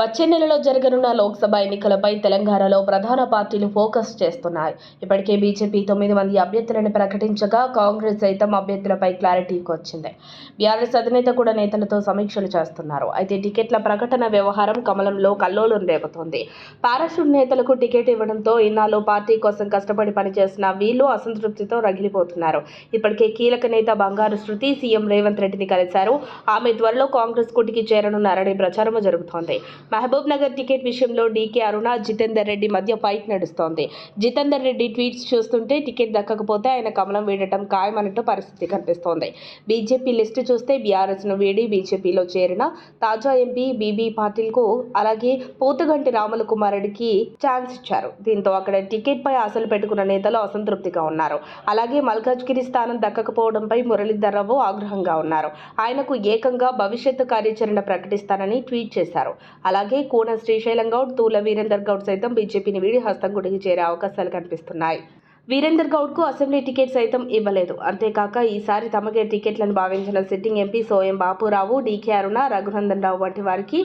వచ్చే నెలలో జరగనున్న లోక్సభ ఎన్నికలపై తెలంగాణలో ప్రధాన పార్టీలు ఫోకస్ చేస్తున్నాయి. ఇప్పటికే బీజేపీ 9 మంది అభ్యర్థులను ప్రకటించగా కాంగ్రెస్ సైతం అభ్యర్థులపై క్లారిటీకి వచ్చింది. బీఆర్ఎస్ అధినేత కూడా నేతలతో సమీక్షలు చేస్తున్నారు. అయితే టికెట్ల ప్రకటన వ్యవహారం కమలంలో కల్లోలం రేపుతోంది. పారాషూట్ నేతలకు టికెట్ ఇవ్వడంతో ఇన్నాళ్ళు పార్టీ కోసం కష్టపడి పనిచేసిన వీళ్లు అసంతృప్తితో రగిలిపోతున్నారు. ఇప్పటికే కీలక నేత బంగారు శృతి సీఎం రేవంత్ రెడ్డిని కలిశారు. ఆమె త్వరలో కాంగ్రెస్ కూటికి చేరనున్నారనే ప్రచారం జరుగుతోంది. మహబూబ్ నగర్ టికెట్ విషయంలో డీకే అరుణ, జితేందర్ రెడ్డి మధ్య ఫైట్ నడుస్తోంది. జితేందర్ రెడ్డి ట్వీట్స్ చూస్తుంటే టికెట్ దక్కకపోతే ఆయన కమలం వీడటం ఖాయమన్నట్టు పరిస్థితి కనిపిస్తోంది. బీజేపీ లిస్టు చూస్తే బీఆర్ఎస్ను వీడి బీజేపీలో చేరిన తాజా ఎంపీ బీబీ పాటిల్కు, అలాగే పోతుగంటి రాములు కుమారుడికి ఛాన్స్ ఇచ్చారు. దీంతో అక్కడ టికెట్పై ఆశలు పెట్టుకున్న నేతలు అసంతృప్తిగా ఉన్నారు. అలాగే మల్కాజ్గిరి స్థానం దక్కకపోవడంపై మురళీధర్ రావు ఆగ్రహంగా ఉన్నారు. ఆయనకు ఏకంగా భవిష్యత్తు కార్యాచరణ ప్రకటిస్తానని ట్వీట్ చేశారు. అలాగే కూన శ్రీశైలం గౌడ్, తూల వీరేందర్ గౌడ్ సైతం బీజేపీని వీడి హస్తంగుడికి చేరే అవకాశాలు కనిపిస్తున్నాయి. వీరేందర్ గౌడ్కు అసెంబ్లీ టికెట్ సైతం ఇవ్వలేదు. అంతేకాక ఈసారి తమకే టికెట్లను భావించిన సిట్టింగ్ ఎంపీ సోయం బాపురావు, డీకే అరుణ, రఘునందన్ రావు వంటి వారికి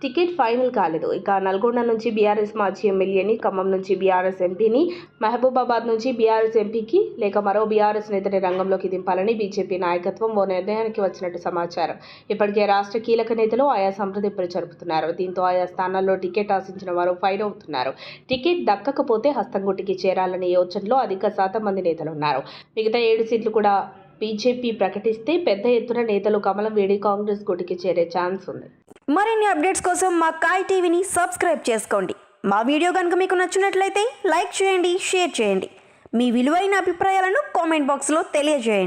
టికెట్ ఫైనల్ కాలేదు. ఇక నల్గొండ నుంచి బీఆర్ఎస్ మాజీ ఎమ్మెల్యేని, ఖమ్మం నుంచి బీఆర్ఎస్ ఎంపీని, మహబూబాబాద్ నుంచి బీఆర్ఎస్ ఎంపీకి లేక మరో బీఆర్ఎస్ నేతని రంగంలోకి దింపాలని బీజేపీ నాయకత్వం ఓ నిర్ణయానికి వచ్చినట్టు సమాచారం. ఇప్పటికే రాష్ట్ర కీలక నేతలు ఆయా సంప్రదింపులు జరుపుతున్నారు. దీంతో ఆయా స్థానాల్లో టికెట్ ఆశించిన వారు ఫైర్ అవుతున్నారు. టికెట్ దక్కకపోతే హస్తంగుట్టికి చేరాలనే యోచనలో అధిక శాతం మంది నేతలున్నారు. మిగతా 7 సీట్లు కూడా బీజేపీ ప్రకటిస్తే పెద్ద ఎత్తున నేతలు కమలం వీడి కాంగ్రెస్ గుటికి చేరే ఛాన్స్ ఉంది. మరిన్ని అప్డేట్స్ కోసం మా కాయ్ టీవీని సబ్స్క్రైబ్ చేసుకోండి. మా వీడియో కనుక మీకు నచ్చినట్లయితే లైక్ చేయండి, షేర్ చేయండి. మీ విలువైన అభిప్రాయాలను కామెంట్ బాక్స్లో తెలియజేయండి.